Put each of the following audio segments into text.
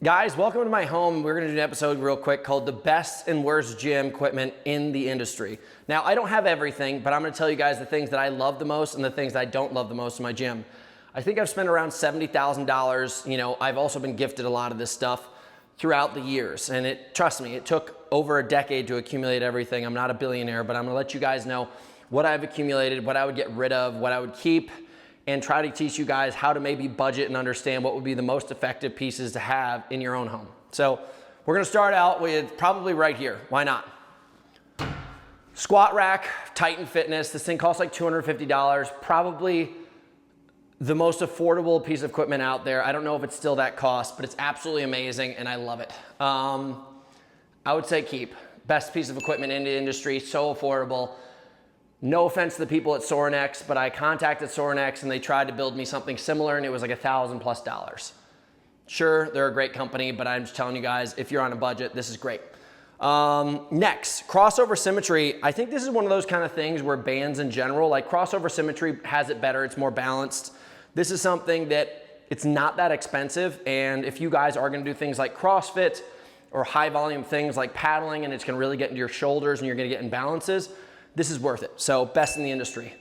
Guys, welcome to my home. We're gonna do an episode real quick called the best and worst gym equipment in the industry. Now, I don't have everything, but I'm gonna tell you guys the things that I love the most and the things that I don't love the most in my gym. I think I've spent around $70,000. You know, I've also been gifted a lot of this stuff throughout the years. And trust me, it took over a decade to accumulate everything. I'm not a billionaire, but I'm gonna let you guys know what I've accumulated, what I would get rid of, what I would keep, and try to teach you guys how to maybe budget and understand what would be the most effective pieces to have in your own home. So we're gonna start out with probably right here. Why not? Squat rack, Titan Fitness. This thing costs like $250. Probably the most affordable piece of equipment out there. I don't know if it's still that cost, but it's absolutely amazing and I love it. I would say keep. Best piece of equipment in the industry, so affordable. No offense to the people at Sorinex, but I contacted Sorinex and they tried to build me something similar and it was like $1,000+. Sure, they're a great company, but I'm just telling you guys, if you're on a budget, this is great. Next, crossover Symmetry. I think this is one of those kind of things where bands in general, like crossover Symmetry has it better, it's more balanced. This is something that it's not that expensive, and if you guys are gonna do things like CrossFit or high volume things like paddling and it's gonna really get into your shoulders and you're gonna get imbalances, this is worth it. So best in the industry.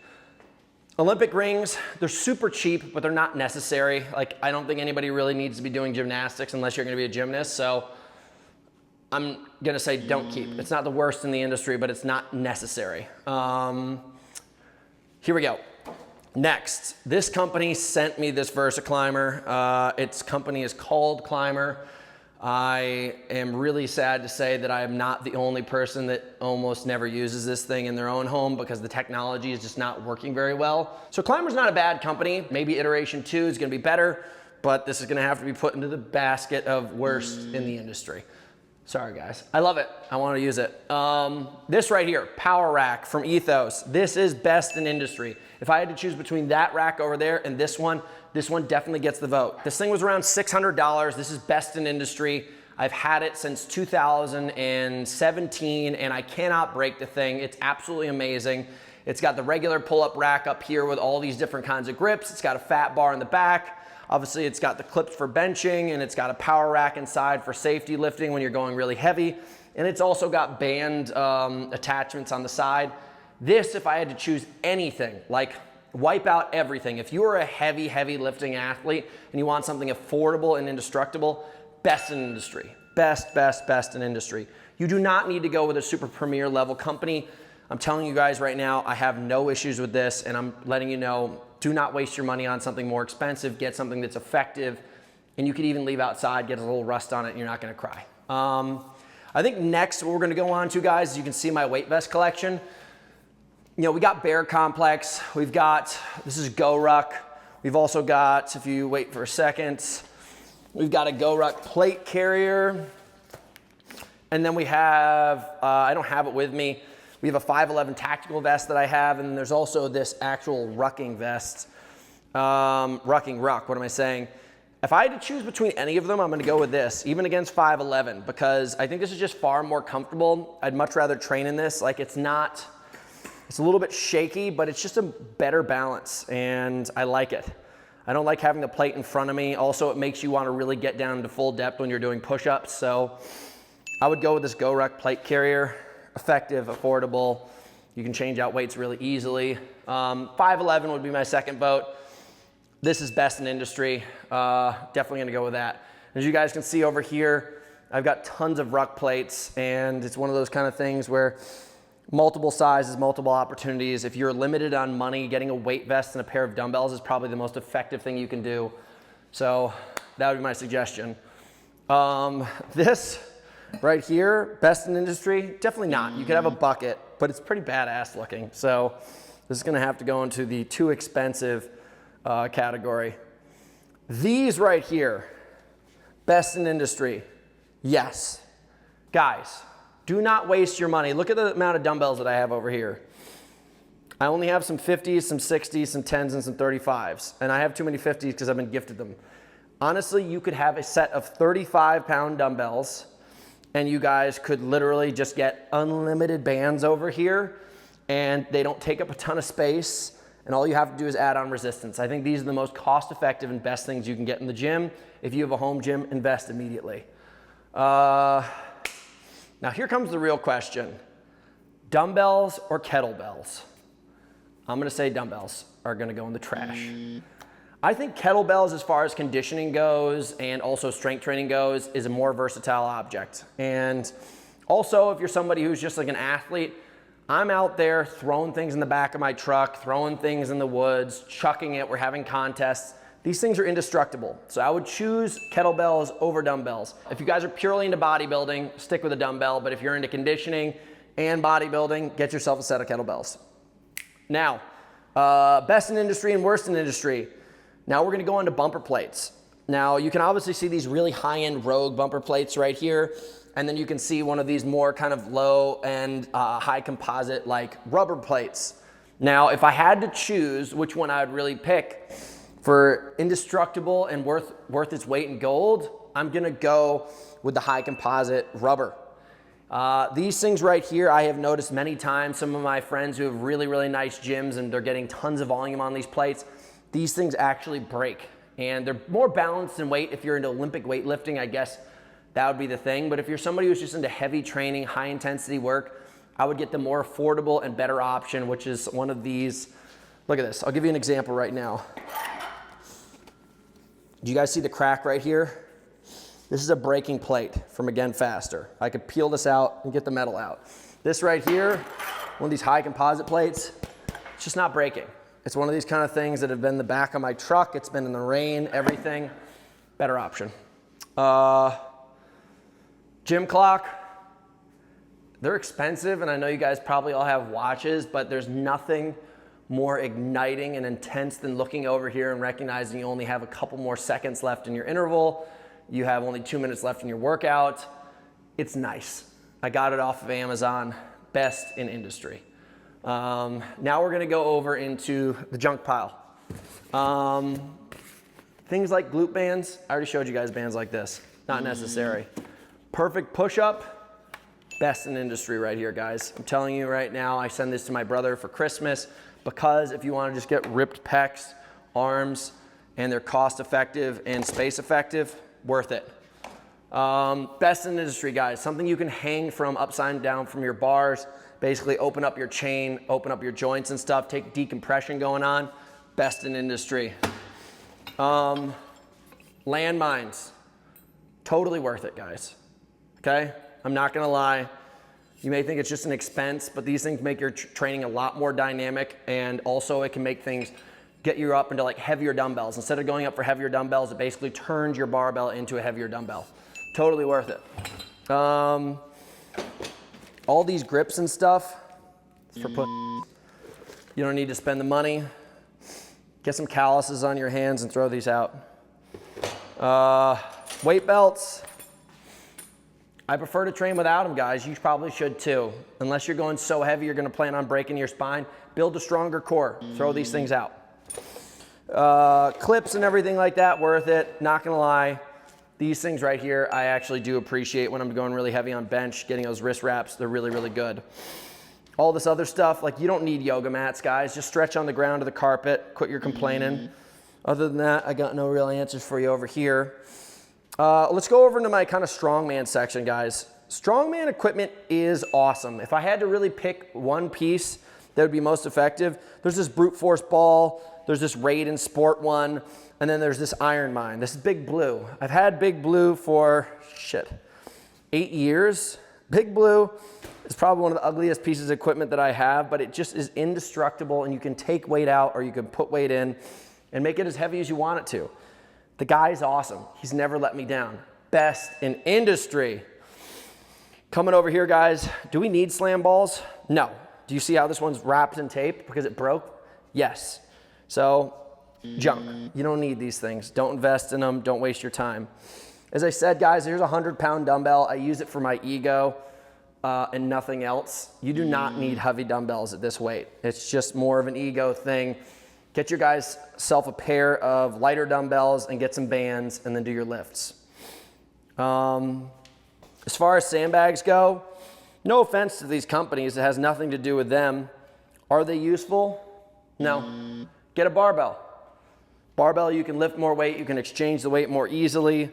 Olympic rings, they're super cheap, but they're not necessary. Like, I don't think anybody really needs to be doing gymnastics unless you're gonna be a gymnast. So I'm gonna say don't keep. It's not the worst in the industry, but it's not necessary. Here we go. Next, this company sent me this VersaClimber. Its company is called Climber. I am really sad to say that I am not the only person that almost never uses this thing in their own home because the technology is just not working very well. So Climber's not a bad company. Maybe iteration 2 is gonna be better, but this is gonna have to be put into the basket of worst in the industry. Sorry guys, I love it. I wanna use it. This right here, Power Rack from ETHOS. This is best in industry. If I had to choose between that rack over there and this one definitely gets the vote. This thing was around $600. This is best in industry. I've had it since 2017 and I cannot break the thing. It's absolutely amazing. It's got the regular pull-up rack up here with all these different kinds of grips. It's got a fat bar in the back. Obviously it's got the clips for benching and it's got a power rack inside for safety lifting when you're going really heavy. And it's also got band attachments on the side. This, if I had to choose anything, like wipe out everything. If you are a heavy, heavy lifting athlete and you want something affordable and indestructible, best in industry. Best in industry. You do not need to go with a super premier level company. I'm telling you guys right now, I have no issues with this and I'm letting you know, do not waste your money on something more expensive. Get something that's effective and you could even leave outside, get a little rust on it and you're not gonna cry. I think next what we're gonna go on to, guys, is you can see my weight vest collection. You know, we got Bear Complex, we've got, this is GoRuck. We've also got, if you wait for a second, we've got a GoRuck plate carrier. And then we have, I don't have it with me, we have a 511 tactical vest that I have, and there's also this actual rucking vest. Ruck, what am I saying? If I had to choose between any of them, I'm gonna go with this, even against 511, because I think this is just far more comfortable. I'd much rather train in this. Like, it's a little bit shaky, but it's just a better balance and I like it. I don't like having the plate in front of me. Also, it makes you want to really get down to full depth when you're doing push-ups. So I would go with this GoRuck plate carrier. Effective, affordable. You can change out weights really easily. 511 would be my second vote. This is best in industry. Definitely gonna go with that. As you guys can see over here, I've got tons of ruck plates and it's one of those kind of things where multiple sizes, multiple opportunities. If you're limited on money, getting a weight vest and a pair of dumbbells is probably the most effective thing you can do. So that would be my suggestion. This right here, best in industry, definitely not. You could have a bucket, but it's pretty badass looking. So this is gonna have to go into the too expensive category. These right here, best in industry, yes. Guys, do not waste your money. Look at the amount of dumbbells that I have over here. I only have some 50s, some 60s, some 10s, and some 35s. And I have too many 50s because I've been gifted them. Honestly, you could have a set of 35-pound dumbbells and you guys could literally just get unlimited bands over here and they don't take up a ton of space and all you have to do is add on resistance. I think these are the most cost-effective and best things you can get in the gym. If you have a home gym, invest immediately. Now here comes the real question. Dumbbells or kettlebells? I'm gonna say dumbbells are gonna go in the trash. I think kettlebells, as far as conditioning goes and also strength training goes, is a more versatile object. And also, if you're somebody who's just like an athlete, I'm out there throwing things in the back of my truck, throwing things in the woods, chucking it, we're having contests. These things are indestructible. So I would choose kettlebells over dumbbells. If you guys are purely into bodybuilding, stick with a dumbbell, but if you're into conditioning and bodybuilding, get yourself a set of kettlebells. Now, best in industry and worst in industry. Now we're gonna go into bumper plates. Now you can obviously see these really high-end Rogue bumper plates right here, and then you can see one of these more kind of low-end, high composite like rubber plates. Now, if I had to choose which one I would really pick for indestructible and worth its weight in gold, I'm gonna go with the high composite rubber. These things right here, I have noticed many times, some of my friends who have really, really nice gyms and they're getting tons of volume on these plates, these things actually break. And they're more balanced in weight. If you're into Olympic weightlifting, I guess that would be the thing. But if you're somebody who's just into heavy training, high intensity work, I would get the more affordable and better option, which is one of these. Look at this, I'll give you an example right now. Do you guys see the crack right here? This is a breaking plate from Again Faster. I could peel this out and get the metal out. This right here, one of these high composite plates, it's just not breaking. It's one of these kind of things that have been in the back of my truck. It's been in the rain, everything. Better option. Gym clock. They're expensive, and I know you guys probably all have watches, but there's nothing more igniting and intense than looking over here and recognizing you only have a couple more seconds left in your interval. You have only 2 minutes left in your workout. It's nice. I got it off of Amazon. Best in industry. Now we're gonna go over into the junk pile. Things like glute bands. I already showed you guys bands like this. Not necessary. Perfect push-up. Best in industry right here, guys. I'm telling you right now, I send this to my brother for Christmas because if you wanna just get ripped pecs, arms, and they're cost effective and space effective, worth it. Best in industry, guys. Something you can hang from upside down from your bars, basically open up your chain, open up your joints and stuff, take decompression going on. Best in industry. Landmines. Totally worth it, guys. Okay? I'm not gonna lie. You may think it's just an expense, but these things make your training a lot more dynamic, and also it can make things get you up into like heavier dumbbells. Instead of going up for heavier dumbbells, it basically turns your barbell into a heavier dumbbell. Totally worth it. All these grips and stuff, for you don't need to spend the money. Get some calluses on your hands and throw these out. Weight belts. I prefer to train without them, guys. You probably should too. Unless you're going so heavy you're gonna plan on breaking your spine, build a stronger core. Throw these things out. Clips and everything like that, worth it. Not gonna lie. These things right here, I actually do appreciate when I'm going really heavy on bench, getting those wrist wraps, they're really, really good. All this other stuff, like you don't need yoga mats, guys. Just stretch on the ground or the carpet, quit your complaining. Other than that, I got no real answers for you over here. Let's go over into my kind of strongman section, guys. Strongman equipment is awesome. If I had to really pick one piece that would be most effective, there's this brute force ball, there's this Raid and Sport one, and then there's this Iron Mine. This is Big Blue. I've had Big Blue for, 8 years. Big Blue is probably one of the ugliest pieces of equipment that I have, but it just is indestructible, and you can take weight out or you can put weight in and make it as heavy as you want it to. The guy's awesome. He's never let me down. Best in industry. Coming over here, guys. Do we need slam balls? No. Do you see how this one's wrapped in tape because it broke? Yes. So, junk. You don't need these things. Don't invest in them. Don't waste your time. As I said, guys, here's a 100-pound dumbbell. I use it for my ego and nothing else. You do not need heavy dumbbells at this weight. It's just more of an ego thing. Get your guys self a pair of lighter dumbbells and get some bands and then do your lifts. As far as sandbags go, no offense to these companies, it has nothing to do with them. Are they useful? No, get a barbell. Barbell, you can lift more weight, you can exchange the weight more easily.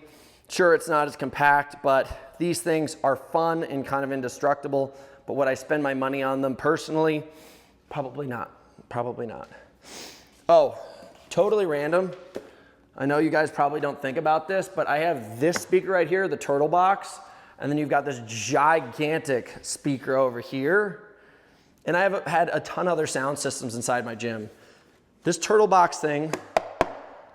Sure, it's not as compact, but these things are fun and kind of indestructible. But would I spend my money on them personally? Probably not, probably not. Oh, totally random. I know you guys probably don't think about this, but I have this speaker right here, the Turtle Box, and then you've got this gigantic speaker over here. And I have had a ton of other sound systems inside my gym. This Turtle Box thing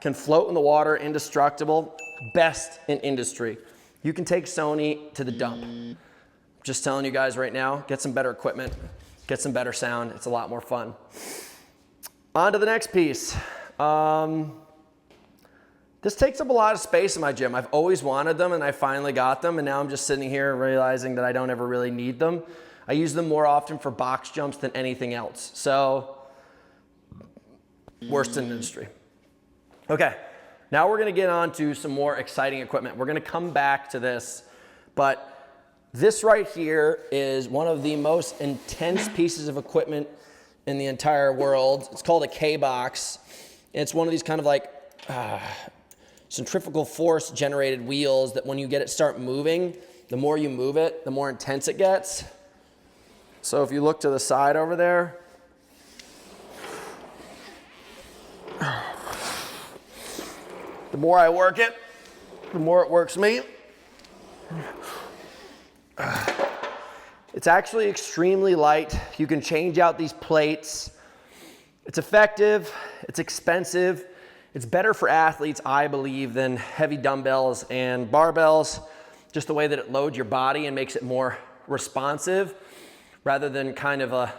can float in the water, indestructible, best in industry. You can take Sony to the dump. Just telling you guys right now, get some better equipment, get some better sound. It's a lot more fun. On to the next piece. This takes up a lot of space in my gym. I've always wanted them and I finally got them, and now I'm just sitting here realizing that I don't ever really need them. I use them more often for box jumps than anything else. So, worst in the industry. Okay, now we're gonna get on to some more exciting equipment. We're gonna come back to this, but this right here is one of the most intense pieces of equipment in the entire world. It's called a kBox. It's one of these kind of like centrifugal force generated wheels that when you get it start moving, the more you move it, the more intense it gets. So if you look to the side over there, the more I work it, the more it works me. It's actually extremely light. You can change out these plates. It's effective, it's expensive. It's better for athletes, I believe, than heavy dumbbells and barbells. Just the way that it loads your body and makes it more responsive, rather than kind of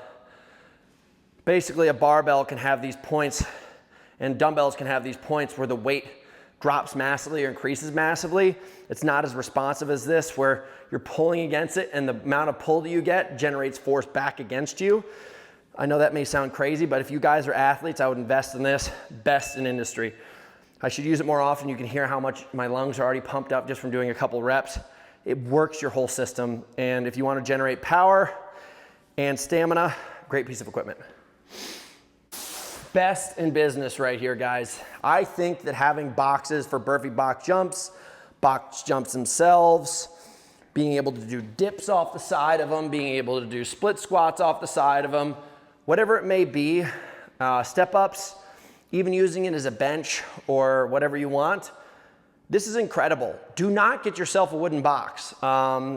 basically a barbell can have these points and dumbbells can have these points where the weight drops massively or increases massively. It's not as responsive as this, where you're pulling against it and the amount of pull that you get generates force back against you. I know that may sound crazy, but if you guys are athletes, I would invest in this. Best in industry. I should use it more often. You can hear how much my lungs are already pumped up just from doing a couple reps. It works your whole system. And if you want to generate power and stamina, great piece of equipment. Best in business right here, guys. I think that having boxes for perfect box jumps themselves, being able to do dips off the side of them, being able to do split squats off the side of them, whatever it may be, step ups, even using it as a bench or whatever you want. This is incredible. Do not get yourself a wooden box.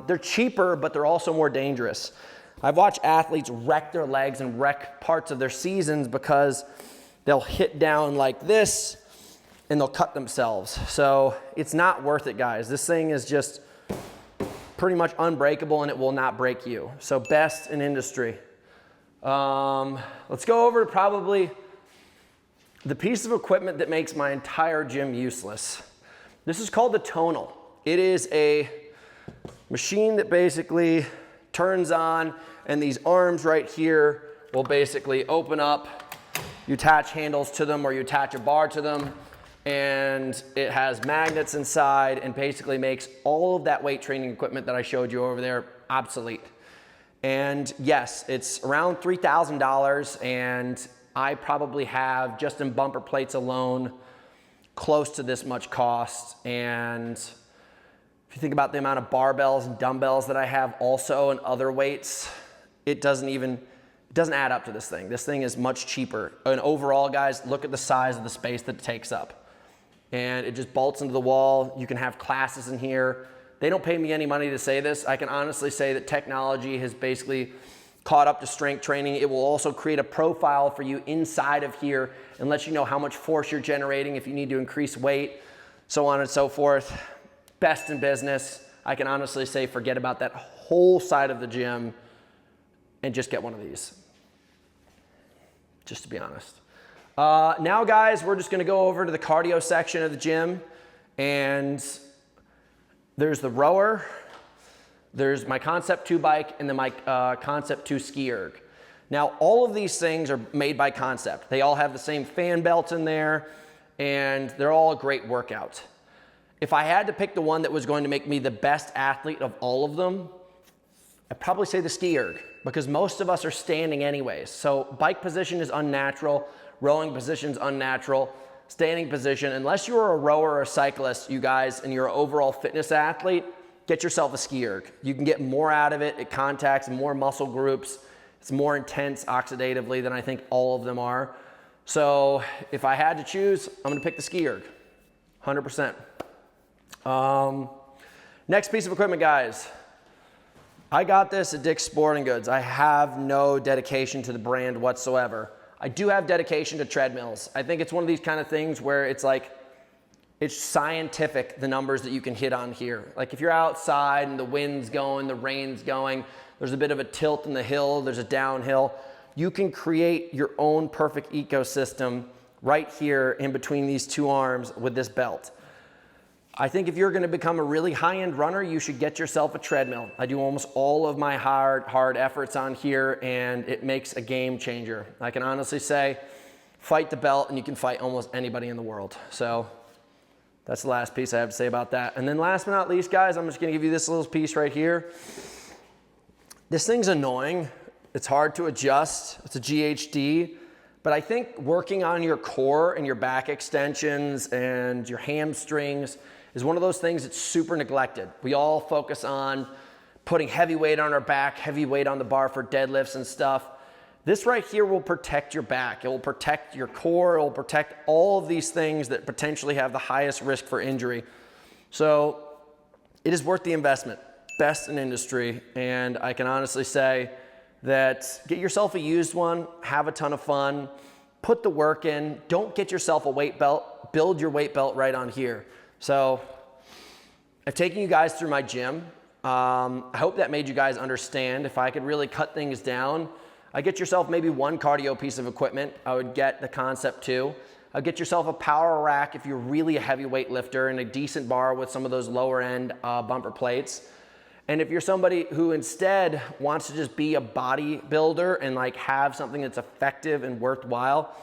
They're cheaper, but they're also more dangerous. I've watched athletes wreck their legs and wreck parts of their seasons because they'll hit down like this and they'll cut themselves. So it's not worth it, guys. This thing is just pretty much unbreakable and it will not break you. So best in industry. Let's go over to probably the piece of equipment that makes my entire gym useless. This is called the Tonal. It is a machine that basically turns on, and these arms right here will basically open up. You attach handles to them or you attach a bar to them, and it has magnets inside and basically makes all of that weight training equipment that I showed you over there obsolete. And yes, it's around $3,000, and I probably have, just in bumper plates alone, close to this much cost. And if you think about the amount of barbells and dumbbells that I have also and other weights, it doesn't add up to this thing. This thing is much cheaper. And overall, guys, look at the size of the space that it takes up. And it just bolts into the wall. You can have classes in here. They don't pay me any money to say this. I can honestly say that technology has basically caught up to strength training. It will also create a profile for you inside of here and let you know how much force you're generating, if you need to increase weight, so on and so forth. Best in business. I can honestly say forget about that whole side of the gym and just get one of these, just to be honest. Now, guys, we're just gonna go over to the cardio section of the gym, and there's the rower, there's my Concept 2 bike, and then my Concept 2 ski erg. Now, all of these things are made by Concept. They all have the same fan belt in there, and they're all a great workout. If I had to pick the one that was going to make me the best athlete of all of them, I'd probably say the ski erg. because most of us are standing anyways. So bike position is unnatural, rowing position is unnatural, standing position, unless you're a rower or a cyclist, you guys, and you're an overall fitness athlete, get yourself a ski erg. You can get more out of it. It contacts more muscle groups. It's more intense oxidatively than I think all of them are. So if I had to choose, I'm gonna pick the ski erg, 100%. Next piece of equipment, guys. I got this at Dick's Sporting Goods. I have no dedication to the brand whatsoever. I do have dedication to treadmills. I think it's one of these kind of things where it's like, it's scientific, the numbers that you can hit on here. Like if you're outside and the wind's going, the rain's going, there's a bit of a tilt in the hill, there's a downhill, you can create your own perfect ecosystem right here in between these two arms with this belt. I think if you're gonna become a really high-end runner, you should get yourself a treadmill. I do almost all of my hard efforts on here, and it makes a game changer. I can honestly say, fight the belt and you can fight almost anybody in the world. So that's the last piece I have to say about that. And then last but not least, guys, I'm just gonna give you this little piece right here. This thing's annoying. It's hard to adjust. It's a GHD. But I think working on your core and your back extensions and your hamstrings is one of those things that's super neglected. We all focus on putting heavy weight on our back, heavy weight on the bar for deadlifts and stuff. This right here will protect your back. It will protect your core. It will protect all of these things that potentially have the highest risk for injury. So it is worth the investment. Best in industry. And I can honestly say that get yourself a used one, have a ton of fun, put the work in, don't get yourself a weight belt, build your weight belt right on here. So I've taken you guys through my gym. I hope that made you guys understand. If I could really cut things down, I'd get yourself maybe one cardio piece of equipment. I would get the Concept 2. I'd get yourself a power rack if you're really a heavy weight lifter, and a decent bar with some of those lower end bumper plates. And if you're somebody who instead wants to just be a bodybuilder and like have something that's effective and worthwhile,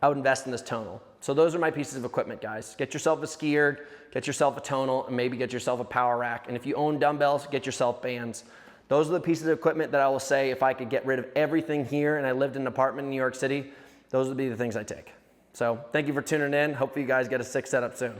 I would invest in this Tonal. So those are my pieces of equipment, guys. Get yourself a ski erg, get yourself a Tonal, and maybe get yourself a power rack. And if you own dumbbells, get yourself bands. Those are the pieces of equipment that I will say if I could get rid of everything here and I lived in an apartment in New York City, those would be the things I take. So thank you for tuning in. Hopefully you guys get a 6 setup soon.